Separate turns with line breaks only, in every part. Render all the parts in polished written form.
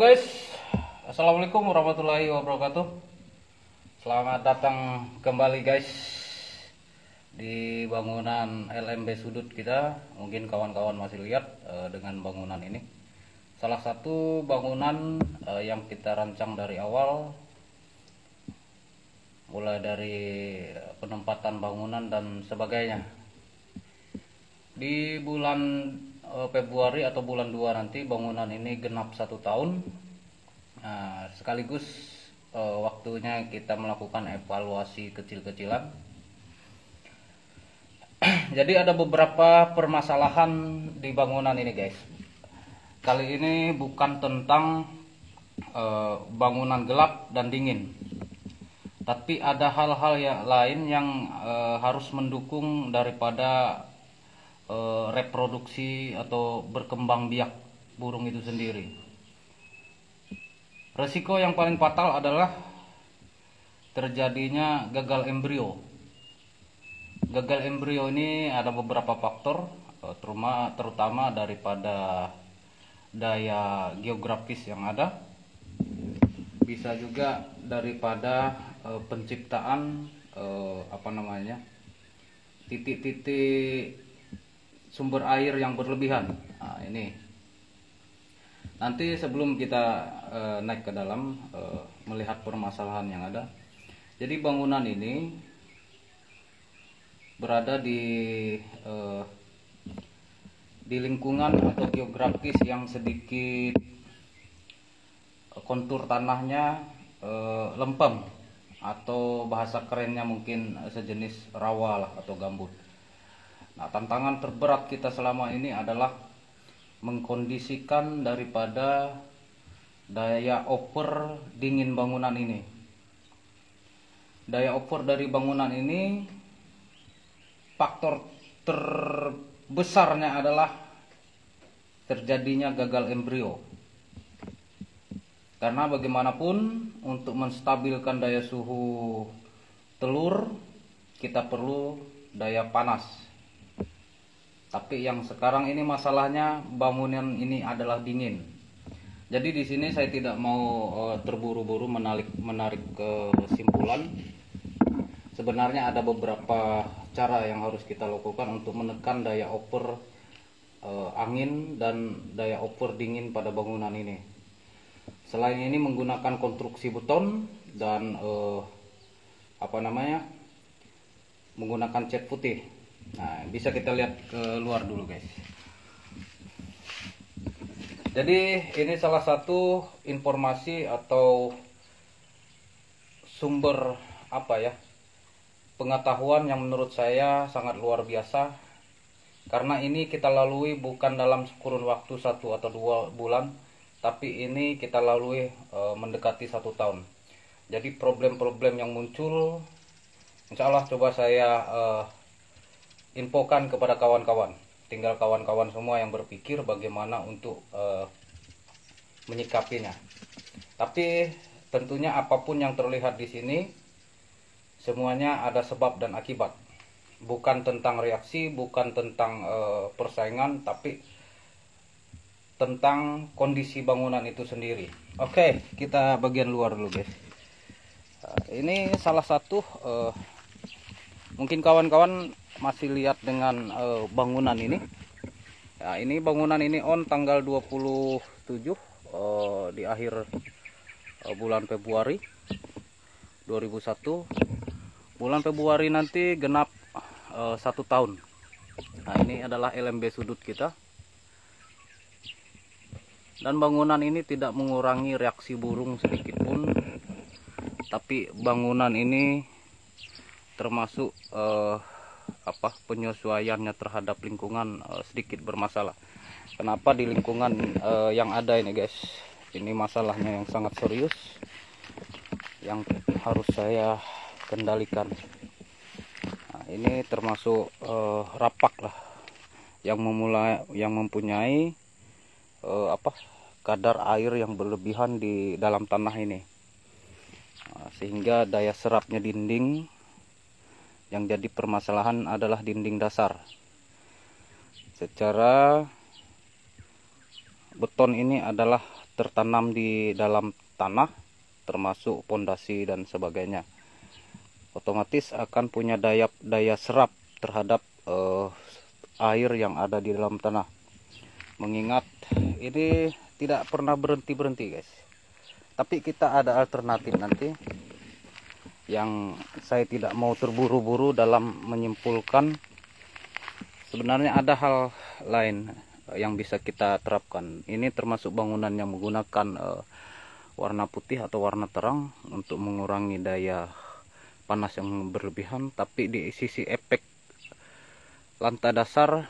guys, assalamualaikum warahmatullahi wabarakatuh. Selamat datang kembali guys di bangunan LMB Sudut kita. Mungkin kawan-kawan masih lihat dengan bangunan ini. Salah satu bangunan yang kita rancang dari awal, mulai dari penempatan bangunan dan sebagainya. Di bulan Februari atau bulan 2 nanti bangunan ini genap 1 tahun. Nah, sekaligus waktunya kita melakukan evaluasi kecil-kecilan. Jadi ada beberapa permasalahan di bangunan ini guys. Kali ini bukan tentang bangunan gelap dan dingin, tapi ada hal-hal yang lain yang harus mendukung daripada reproduksi atau berkembang biak burung itu sendiri. Resiko yang paling fatal adalah terjadinya gagal embrio. Gagal embrio ini ada beberapa faktor, terutama daripada daya geografis yang ada, bisa juga daripada penciptaan titik-titik sumber air yang berlebihan. Nah, ini nanti sebelum kita naik ke dalam melihat permasalahan yang ada. Jadi bangunan ini berada di lingkungan atau geografis yang sedikit kontur tanahnya lempeng, atau bahasa kerennya mungkin sejenis rawa lah atau gambut. Nah, tantangan terberat kita selama ini adalah mengkondisikan daripada daya over dingin bangunan ini. Daya over dari bangunan ini, faktor terbesarnya adalah terjadinya gagal embrio. Karena bagaimanapun untuk menstabilkan daya suhu telur, kita perlu daya panas. Tapi yang sekarang ini masalahnya bangunan ini adalah dingin. Jadi di sini saya tidak mau terburu-buru menarik kesimpulan. Sebenarnya ada beberapa cara yang harus kita lakukan untuk menekan daya over angin dan daya over dingin pada bangunan ini. Selain ini menggunakan konstruksi beton dan menggunakan cat putih. Nah, bisa kita lihat ke luar dulu guys. Jadi ini salah satu informasi atau sumber pengetahuan yang menurut saya sangat luar biasa. Karena ini kita lalui bukan dalam kurun waktu 1 atau 2 bulan, tapi ini kita lalui mendekati 1 tahun. Jadi problem-problem yang muncul, insya Allah coba saya infokan kepada kawan-kawan. Tinggal kawan-kawan semua yang berpikir bagaimana untuk menyikapinya. Tapi tentunya apapun yang terlihat di sini, semuanya ada sebab dan akibat. Bukan tentang reaksi, bukan tentang persaingan, tapi tentang kondisi bangunan itu sendiri. Oke, kita bagian luar dulu guys. Ini salah satu mungkin kawan-kawan masih lihat dengan bangunan ini. Ya, ini bangunan ini on tanggal 27 di akhir bulan Februari 2001. Bulan Februari nanti genap 1 tahun. Nah, ini adalah LMB Sudut kita. Dan bangunan ini tidak mengurangi reaksi burung sedikit pun. Tapi bangunan ini termasuk penyesuaiannya terhadap lingkungan sedikit bermasalah. Kenapa di lingkungan yang ada ini guys, ini masalahnya yang sangat serius yang harus saya kendalikan. Nah, ini termasuk rapak lah yang mempunyai kadar air yang berlebihan di dalam tanah ini. Nah, sehingga daya serapnya dinding. Yang jadi permasalahan adalah dinding dasar. Secara beton ini adalah tertanam di dalam tanah, termasuk pondasi dan sebagainya, otomatis akan punya daya serap terhadap air yang ada di dalam tanah. Mengingat ini tidak pernah berhenti guys. Tapi kita ada alternatif nanti, yang saya tidak mau terburu-buru dalam menyimpulkan. Sebenarnya ada hal lain yang bisa kita terapkan. Ini termasuk bangunan yang menggunakan warna putih atau warna terang untuk mengurangi daya panas yang berlebihan. Tapi di sisi efek lantai dasar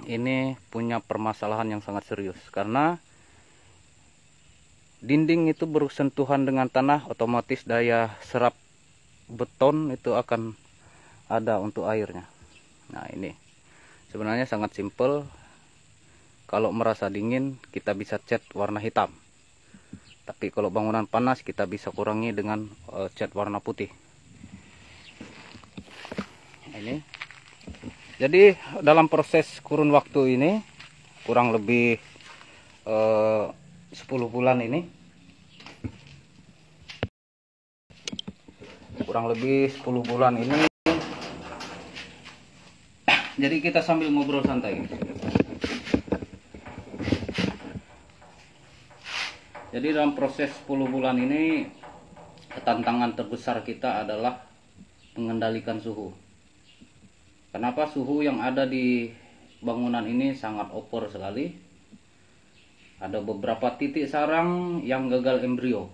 ini punya permasalahan yang sangat serius, karena dinding itu bersentuhan dengan tanah, otomatis daya serap beton itu akan ada untuk airnya. Nah, ini sebenarnya sangat simpel. Kalau merasa dingin kita bisa cat warna hitam, tapi kalau bangunan panas kita bisa kurangi dengan cat warna putih. Ini jadi dalam proses kurun waktu ini kurang lebih 10 bulan ini, jadi kita sambil ngobrol santai. Jadi dalam proses 10 bulan ini, tantangan terbesar kita adalah mengendalikan suhu. Kenapa? Suhu yang ada di bangunan ini sangat over sekali. Ada beberapa titik sarang yang gagal embrio.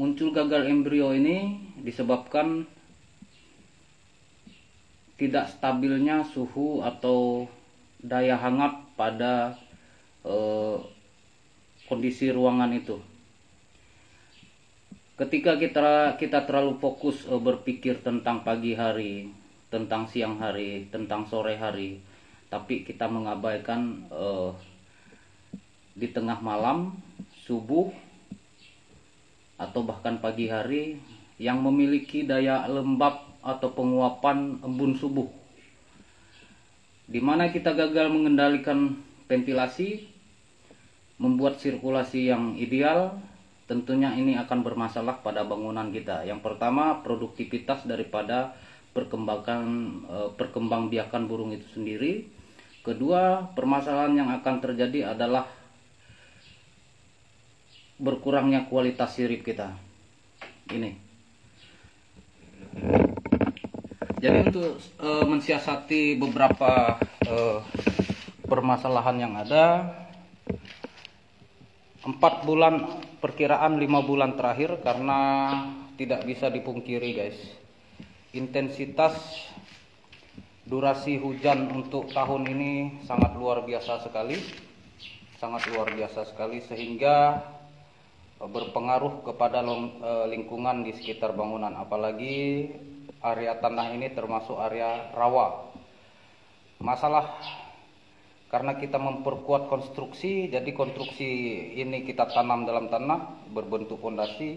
Muncul gagal embrio ini disebabkan tidak stabilnya suhu atau daya hangat pada kondisi ruangan itu. Ketika kita terlalu fokus berpikir tentang pagi hari, tentang siang hari, tentang sore hari, tapi kita mengabaikan di tengah malam, subuh, atau bahkan pagi hari yang memiliki daya lembab atau penguapan embun subuh, di mana kita gagal mengendalikan ventilasi, membuat sirkulasi yang ideal. Tentunya ini akan bermasalah pada bangunan kita. Yang pertama, produktivitas daripada perkembangbiakan burung itu sendiri. Kedua, permasalahan yang akan terjadi adalah berkurangnya kualitas sirip kita. Ini. Jadi untuk mensiasati beberapa permasalahan yang ada, 4 bulan, perkiraan 5 bulan terakhir, karena tidak bisa dipungkiri guys, intensitas durasi hujan untuk tahun ini sangat luar biasa sekali, sehingga berpengaruh kepada lingkungan di sekitar bangunan. Apalagi area tanah ini termasuk area rawa. Masalah karena kita memperkuat konstruksi, jadi konstruksi ini kita tanam dalam tanah berbentuk fondasi.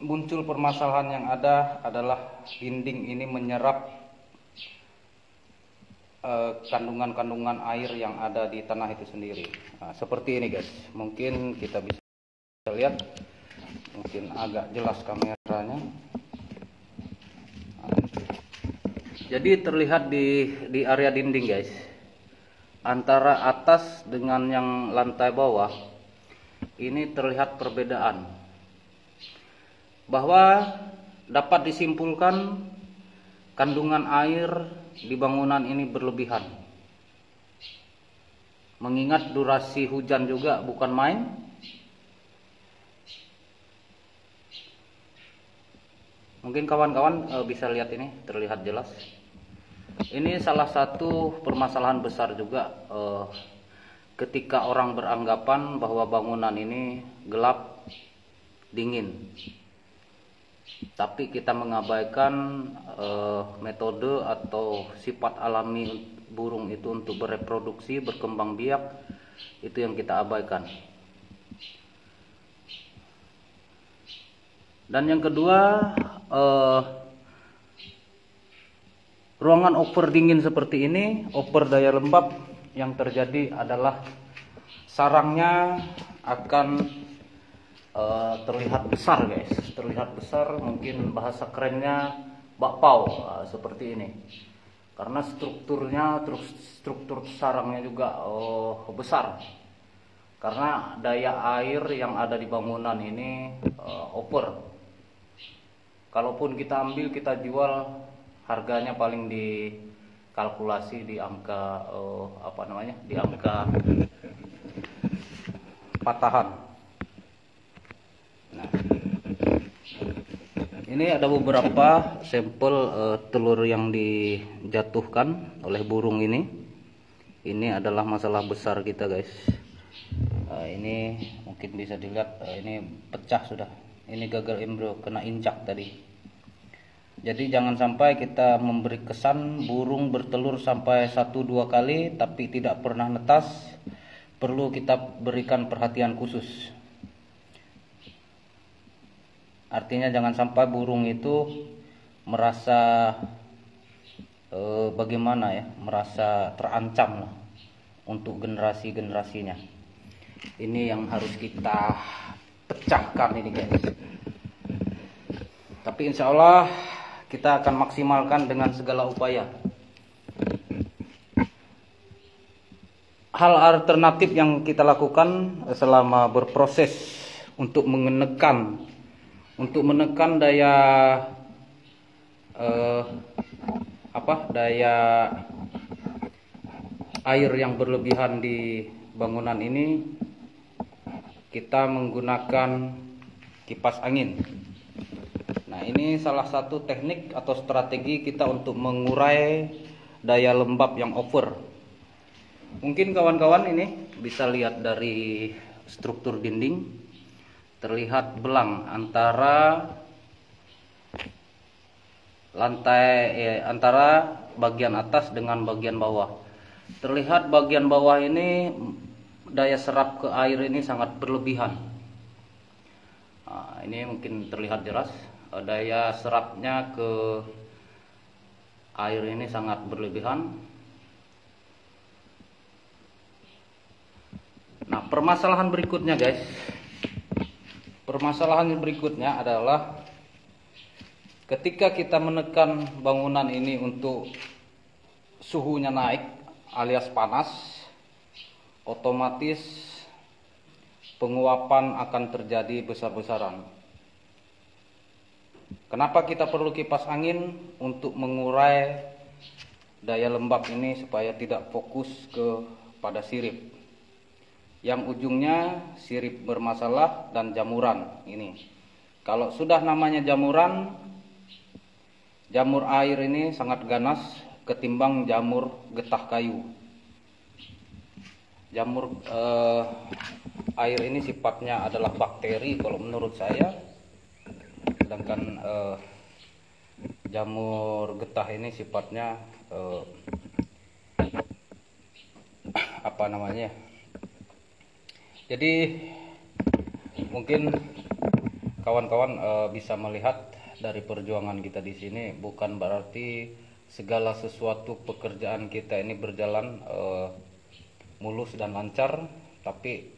Muncul permasalahan yang ada adalah dinding ini menyerap kandungan-kandungan air yang ada di tanah itu sendiri. Nah, seperti ini guys, mungkin kita bisa lihat, mungkin agak jelas kameranya. Jadi terlihat di area dinding guys, antara atas dengan yang lantai bawah ini terlihat perbedaan, bahwa dapat disimpulkan kandungan air di bangunan ini berlebihan. Mengingat durasi hujan juga bukan main. Mungkin kawan-kawan bisa lihat, ini terlihat jelas. Ini salah satu permasalahan besar juga ketika orang beranggapan bahwa bangunan ini gelap, dingin. Tapi kita mengabaikan metode atau sifat alami burung itu untuk bereproduksi, berkembang biak, itu yang kita abaikan. Dan yang kedua, ruangan over dingin seperti ini, over daya lembab, yang terjadi adalah sarangnya akan terlihat besar guys, terlihat besar, mungkin bahasa kerennya bakpao, seperti ini. Karena struktur sarangnya juga besar. Karena daya air yang ada di bangunan ini over. Kalaupun kita ambil, kita jual, harganya paling dikalkulasi di angka di angka patahan. Nah, ini ada beberapa sampel telur yang dijatuhkan oleh burung ini. Ini adalah masalah besar kita guys. Ini mungkin bisa dilihat, ini pecah sudah. Ini gagal embrio, kena injak tadi. Jadi jangan sampai kita memberi kesan burung bertelur sampai 1-2 kali tapi tidak pernah netas. Perlu kita berikan perhatian khusus. Artinya jangan sampai burung itu merasa bagaimana ya, merasa terancam lah untuk generasinya. Ini yang harus kita pecahkan ini guys. Tapi insya Allah kita akan maksimalkan dengan segala upaya. Hal alternatif yang kita lakukan selama berproses untuk menekan daya daya air yang berlebihan di bangunan ini, kita menggunakan kipas angin. Nah, ini salah satu teknik atau strategi kita untuk mengurai daya lembab yang over. Mungkin kawan-kawan ini bisa lihat dari struktur dinding, terlihat belang antara antara bagian atas dengan bagian bawah. Terlihat bagian bawah ini daya serap ke air ini sangat berlebihan. Nah, ini mungkin terlihat jelas, daya serapnya ke air ini sangat berlebihan. Nah, permasalahan berikutnya guys, adalah ketika kita menekan bangunan ini untuk suhunya naik alias panas, otomatis penguapan akan terjadi besar-besaran. Kenapa kita perlu kipas angin? Untuk mengurai daya lembab ini supaya tidak fokus pada sirip, yang ujungnya sirip bermasalah dan jamuran ini. Kalau sudah namanya jamuran, jamur air ini sangat ganas ketimbang jamur getah kayu. Jamur air ini sifatnya adalah bakteri kalau menurut saya, sedangkan jamur getah ini sifatnya jadi mungkin kawan-kawan bisa melihat dari perjuangan kita di sini, bukan berarti segala sesuatu pekerjaan kita ini berjalan mulus dan lancar, tapi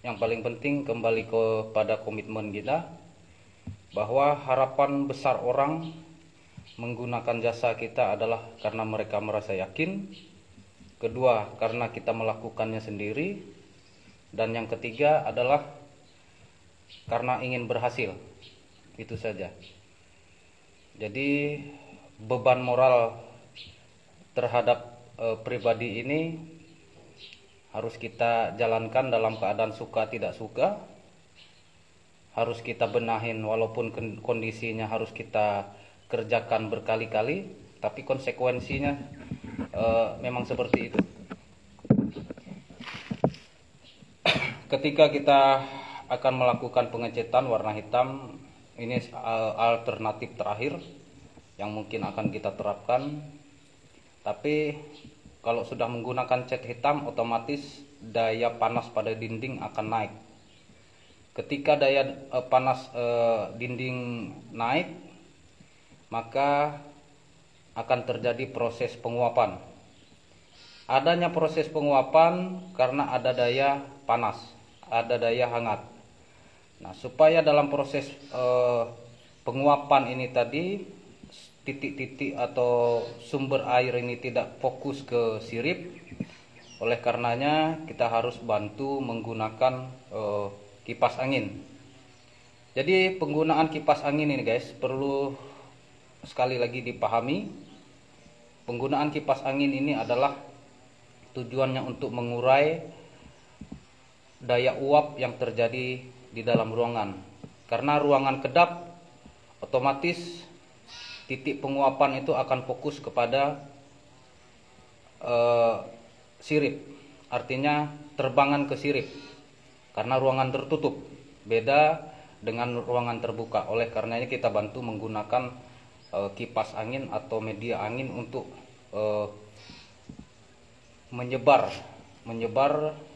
yang paling penting kembali kepada komitmen kita, bahwa harapan besar orang menggunakan jasa kita adalah karena mereka merasa yakin, kedua karena kita melakukannya sendiri, dan yang ketiga adalah karena ingin berhasil. Itu saja. Jadi beban moral terhadap pribadi ini harus kita jalankan dalam keadaan suka tidak suka. Harus kita benahin walaupun kondisinya harus kita kerjakan berkali-kali, tapi konsekuensinya memang seperti itu. Ketika kita akan melakukan pengecetan warna hitam, ini alternatif terakhir yang mungkin akan kita terapkan. Tapi kalau sudah menggunakan cat hitam, otomatis daya panas pada dinding akan naik. Ketika daya panas dinding naik, maka akan terjadi proses penguapan. Adanya proses penguapan karena ada daya panas, ada daya hangat. Nah, supaya dalam proses penguapan ini tadi titik-titik atau sumber air ini tidak fokus ke sirip, oleh karenanya kita harus bantu menggunakan kipas angin. Jadi penggunaan kipas angin ini guys perlu sekali lagi dipahami. Penggunaan kipas angin ini adalah tujuannya untuk mengurai daya uap yang terjadi di dalam ruangan. Karena ruangan kedap, otomatis titik penguapan itu akan fokus kepada sirip. Artinya terbangan ke sirip. Karena ruangan tertutup. Beda dengan ruangan terbuka. Oleh karenanya kita bantu menggunakan kipas angin atau media angin untuk menyebar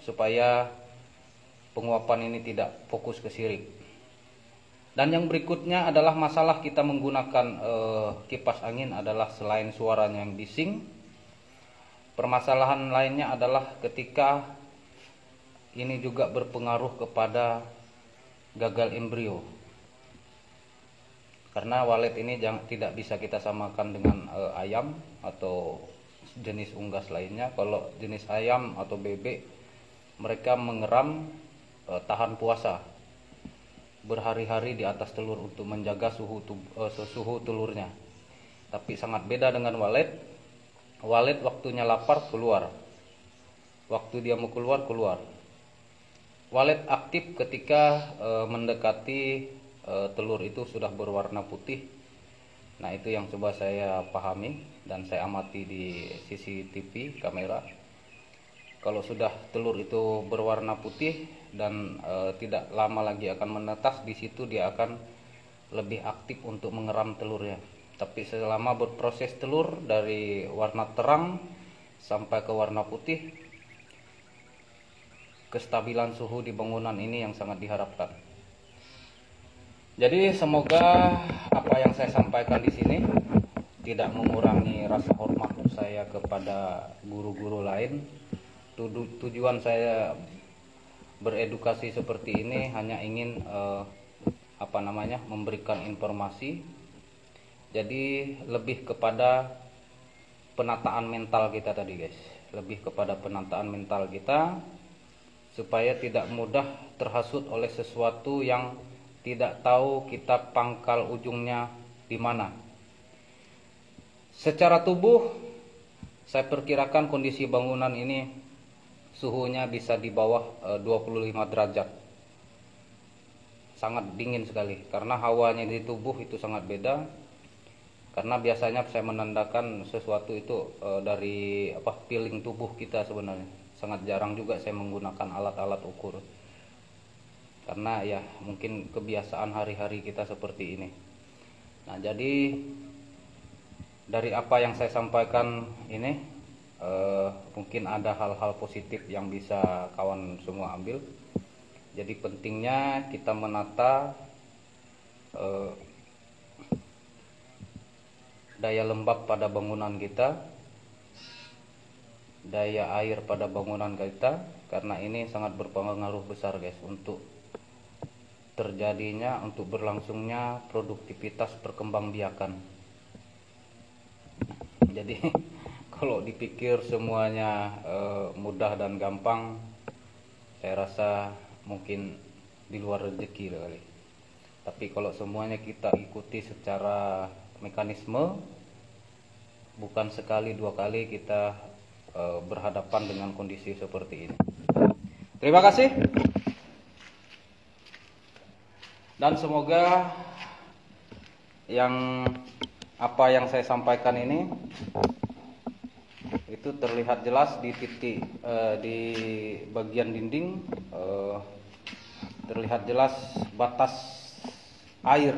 supaya penguapan ini tidak fokus ke sirip. Dan yang berikutnya adalah masalah kita menggunakan kipas angin adalah selain suaranya yang bising, permasalahan lainnya adalah ketika ini juga berpengaruh kepada gagal embrio. Karena walet ini tidak bisa kita samakan dengan ayam atau jenis unggas lainnya. Kalau jenis ayam atau bebek, mereka mengeram tahan puasa berhari-hari di atas telur untuk menjaga suhu telurnya. Tapi sangat beda dengan walet. Walet waktunya lapar keluar, waktu dia mau keluar. Walet aktif ketika mendekati telur itu sudah berwarna putih. Nah, itu yang coba saya pahami dan saya amati di CCTV kamera. Kalau sudah telur itu berwarna putih dan tidak lama lagi akan menetas, di situ dia akan lebih aktif untuk mengeram telurnya. Tapi selama berproses telur dari warna terang sampai ke warna putih, kestabilan suhu di bangunan ini yang sangat diharapkan. Jadi semoga apa yang saya sampaikan di sini tidak mengurangi rasa hormat saya kepada guru-guru lain. Tujuan saya beredukasi seperti ini hanya ingin memberikan informasi. Jadi lebih kepada penataan mental kita tadi guys, lebih kepada penataan mental kita supaya tidak mudah terhasut oleh sesuatu yang tidak tahu kita pangkal ujungnya di mana. Secara tubuh, saya perkirakan kondisi bangunan ini suhunya bisa di bawah 25 derajat. Sangat dingin sekali karena hawanya di tubuh itu sangat beda. Karena biasanya saya menandakan sesuatu itu dari feeling tubuh kita sebenarnya. Sangat jarang juga saya menggunakan alat-alat ukur. Karena ya mungkin kebiasaan hari-hari kita seperti ini. Nah, jadi dari apa yang saya sampaikan ini mungkin ada hal-hal positif yang bisa kawan semua ambil. Jadi pentingnya kita menata daya lembab pada bangunan kita, daya air pada bangunan kita, karena ini sangat berpengaruh besar guys untuk terjadinya, untuk berlangsungnya produktivitas perkembangbiakan. Jadi kalau dipikir semuanya mudah dan gampang, saya rasa mungkin di luar rezeki kali. Tapi kalau semuanya kita ikuti secara mekanisme, bukan sekali dua kali kita berhadapan dengan kondisi seperti ini. Terima kasih. Dan semoga apa yang saya sampaikan ini itu terlihat jelas di titik di bagian dinding, terlihat jelas batas air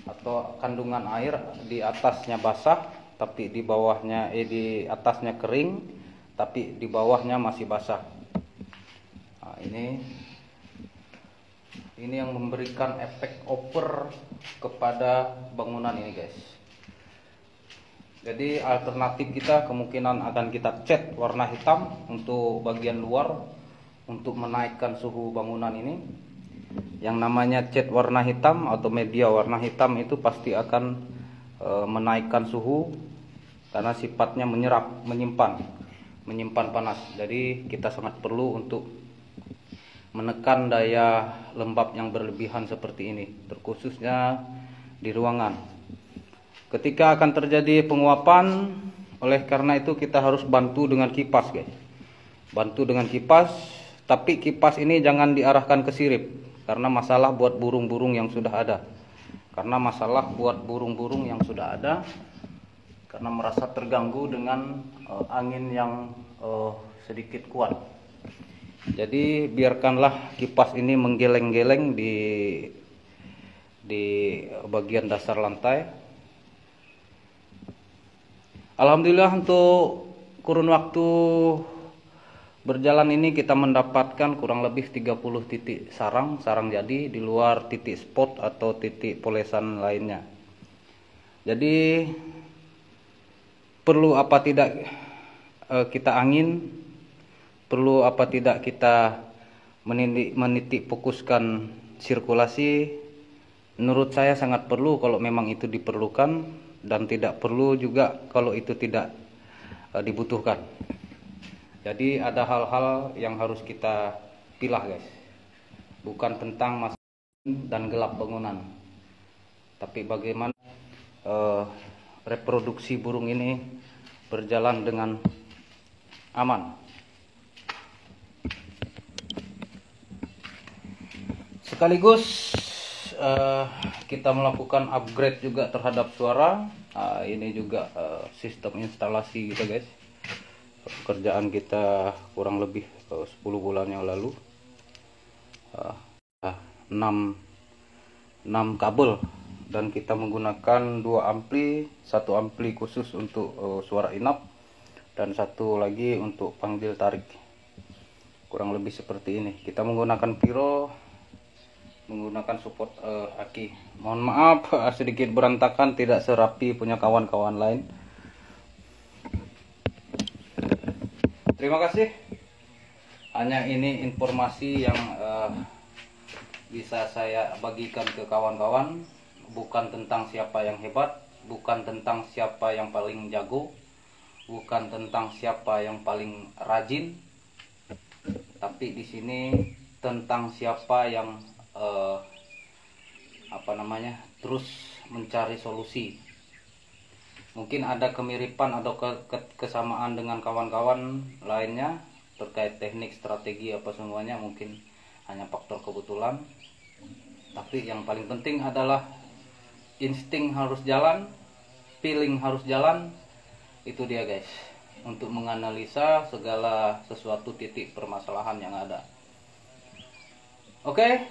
atau kandungan air. Di atasnya basah tapi di bawahnya di atasnya kering tapi di bawahnya masih basah. Nah, ini yang memberikan efek over kepada bangunan ini guys. Jadi alternatif kita kemungkinan akan kita cat warna hitam untuk bagian luar, untuk menaikkan suhu bangunan ini. Yang namanya cat warna hitam atau media warna hitam itu pasti akan menaikkan suhu karena sifatnya menyerap, menyimpan panas. Jadi kita sangat perlu untuk menekan daya lembab yang berlebihan seperti ini, terkhususnya di ruangan. Ketika akan terjadi penguapan, oleh karena itu kita harus bantu dengan kipas, guys. Bantu dengan kipas, tapi kipas ini jangan diarahkan ke sirip karena masalah buat burung-burung yang sudah ada. Karena merasa terganggu dengan angin yang sedikit kuat. Jadi biarkanlah kipas ini menggeleng-geleng di bagian dasar lantai. Alhamdulillah untuk kurun waktu berjalan ini kita mendapatkan kurang lebih 30 titik sarang jadi di luar titik spot atau titik polesan lainnya. Jadi perlu apa tidak kita angin, perlu apa tidak kita menitik fokuskan sirkulasi. Menurut saya sangat perlu kalau memang itu diperlukan, dan tidak perlu juga kalau itu tidak dibutuhkan. Jadi ada hal-hal yang harus kita pilah, guys. Bukan tentang masalah dan gelap bangunan, tapi bagaimana reproduksi burung ini berjalan dengan aman. Sekaligus kita melakukan upgrade juga terhadap suara. Ini juga sistem instalasi kita, guys. Pekerjaan kita kurang lebih 10 bulan yang lalu. 6 kabel, dan kita menggunakan 2 ampli, 1 ampli khusus untuk suara inap dan 1 lagi untuk panggil tarik. Kurang lebih seperti ini. Kita menggunakan Pyro, menggunakan support aki. Mohon maaf sedikit berantakan, tidak serapi punya kawan-kawan lain. Terima kasih. Hanya ini informasi yang bisa saya bagikan ke kawan-kawan. Bukan tentang siapa yang hebat, bukan tentang siapa yang paling jago, bukan tentang siapa yang paling rajin, tapi di sini tentang siapa yang terus mencari solusi. Mungkin ada kemiripan atau kesamaan dengan kawan-kawan lainnya terkait teknik, strategi apa semuanya, mungkin hanya faktor kebetulan. Tapi yang paling penting adalah insting harus jalan, feeling harus jalan. Itu dia, guys, untuk menganalisa segala sesuatu titik permasalahan yang ada. Oke.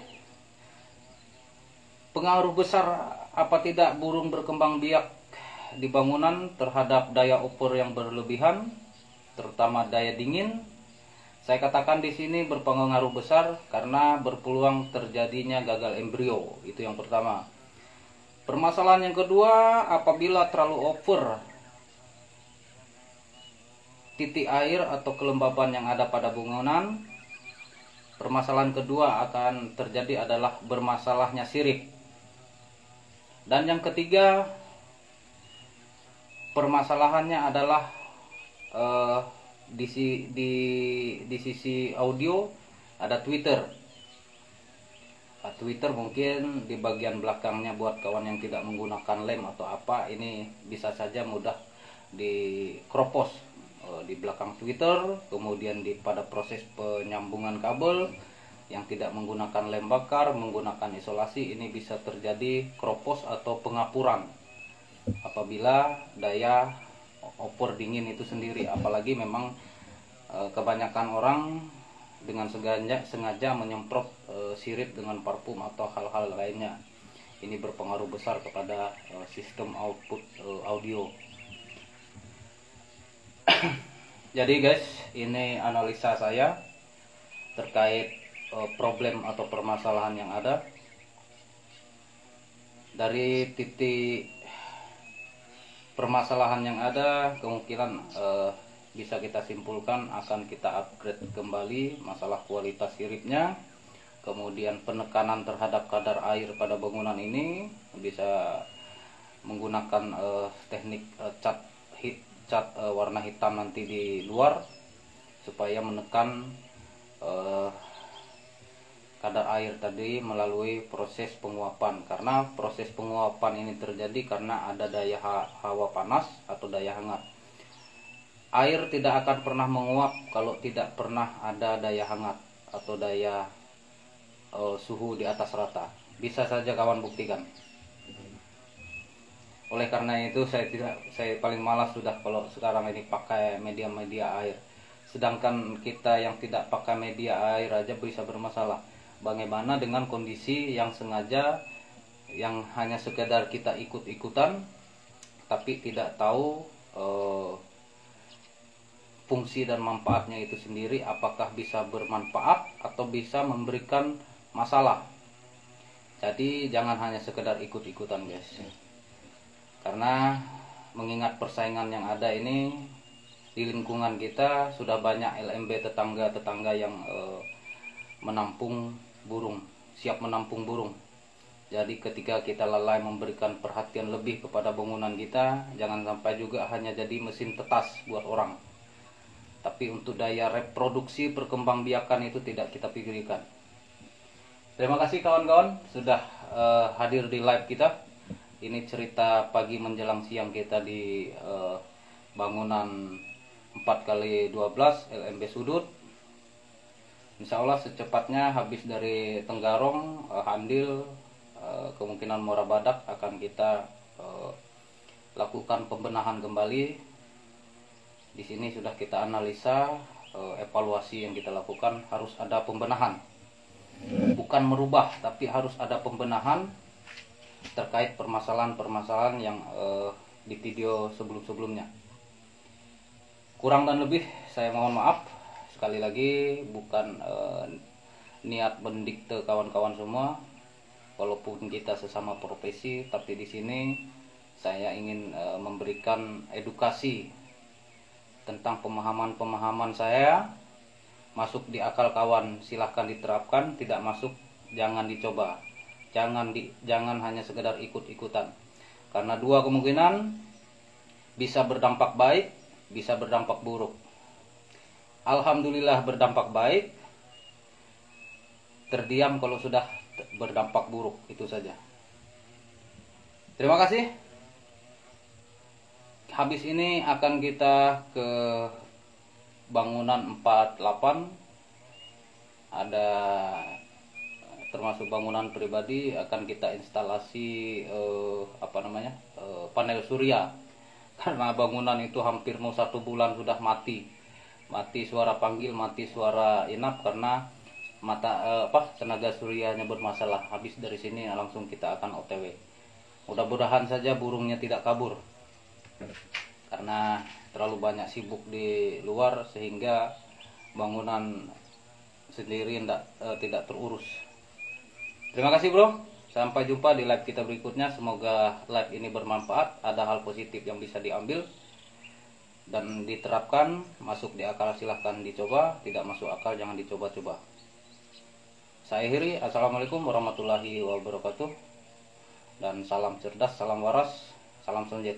Pengaruh besar apa tidak burung berkembang biak di bangunan terhadap daya upur yang berlebihan, terutama daya dingin. Saya katakan di sini berpengaruh besar karena berpeluang terjadinya gagal embrio. Itu yang pertama. Permasalahan yang kedua, apabila terlalu over titik air atau kelembaban yang ada pada bangunan, permasalahan kedua akan terjadi adalah bermasalahnya sirip. Dan yang ketiga, permasalahannya adalah di sisi audio ada Twitter. Twitter mungkin di bagian belakangnya buat kawan yang tidak menggunakan lem atau apa, ini bisa saja mudah dikropos di belakang Twitter. Kemudian pada proses penyambungan kabel yang tidak menggunakan lem bakar, menggunakan isolasi, ini bisa terjadi kropos atau pengapuran apabila daya opor dingin itu sendiri. Apalagi memang kebanyakan orang dengan sengaja menyemprot sirip dengan parfum atau hal-hal lainnya. Ini berpengaruh besar kepada sistem output audio. Jadi guys, ini analisa saya terkait problem atau permasalahan yang ada. Dari titik permasalahan yang ada, kemungkinan bisa kita simpulkan akan kita upgrade kembali masalah kualitas siripnya, kemudian penekanan terhadap kadar air pada bangunan ini bisa menggunakan teknik cat warna hitam nanti di luar supaya menekan kadar air tadi melalui proses penguapan, karena proses penguapan ini terjadi karena ada daya hawa panas atau daya hangat. Air tidak akan pernah menguap kalau tidak pernah ada daya hangat atau daya suhu di atas rata. Bisa saja kawan buktikan. Oleh karena itu saya paling malas sudah kalau sekarang ini pakai media-media air. Sedangkan kita yang tidak pakai media air aja bisa bermasalah. Bagaimana dengan kondisi yang sengaja, yang hanya sekedar kita ikut-ikutan tapi tidak tahu fungsi dan manfaatnya itu sendiri, apakah bisa bermanfaat atau bisa memberikan masalah. Jadi jangan hanya sekedar ikut-ikutan guys, karena mengingat persaingan yang ada ini di lingkungan kita sudah banyak LMB tetangga-tetangga yang menampung burung, siap menampung burung. Jadi ketika kita lalai memberikan perhatian lebih kepada bangunan kita, jangan sampai juga hanya jadi mesin tetas buat orang, tapi untuk daya reproduksi perkembangbiakan itu tidak kita pikirkan. Terima kasih kawan-kawan sudah hadir di live kita. Ini cerita pagi menjelang siang kita di bangunan 4x12 LMB Sudut. Insya Allah secepatnya habis dari Tenggarong, Handil, kemungkinan Muara Badak akan kita lakukan pembenahan kembali. Di sini sudah kita analisa, evaluasi yang kita lakukan harus ada pembenahan, bukan merubah, tapi harus ada pembenahan terkait permasalahan-permasalahan yang di video sebelum-sebelumnya. Kurang dan lebih saya mohon maaf. Sekali lagi bukan niat mendikte kawan-kawan semua, walaupun kita sesama profesi, tapi di sini saya ingin memberikan edukasi tentang pemahaman-pemahaman saya. Masuk di akal kawan silahkan diterapkan, tidak masuk jangan dicoba. Jangan hanya sekedar ikut-ikutan, karena dua kemungkinan, bisa berdampak baik, bisa berdampak buruk. Alhamdulillah berdampak baik, terdiam kalau sudah berdampak buruk, itu saja. Terima kasih. Habis ini akan kita ke bangunan 48, ada termasuk bangunan pribadi, akan kita instalasi panel surya, karena bangunan itu hampir mau 1 bulan sudah mati suara panggil, mati suara inap, karena tenaga suryanya bermasalah. Habis dari sini langsung kita akan OTW. Mudah-mudahan saja burungnya tidak kabur, karena terlalu banyak sibuk di luar sehingga bangunan sendiri tidak terurus. Terima kasih bro, sampai jumpa di live kita berikutnya. Semoga live ini bermanfaat, ada hal positif yang bisa diambil dan diterapkan. Masuk di akal silahkan dicoba, tidak masuk akal jangan dicoba-coba. Saya akhiri, assalamualaikum warahmatullahi wabarakatuh, dan salam cerdas, salam waras, salam sonjet.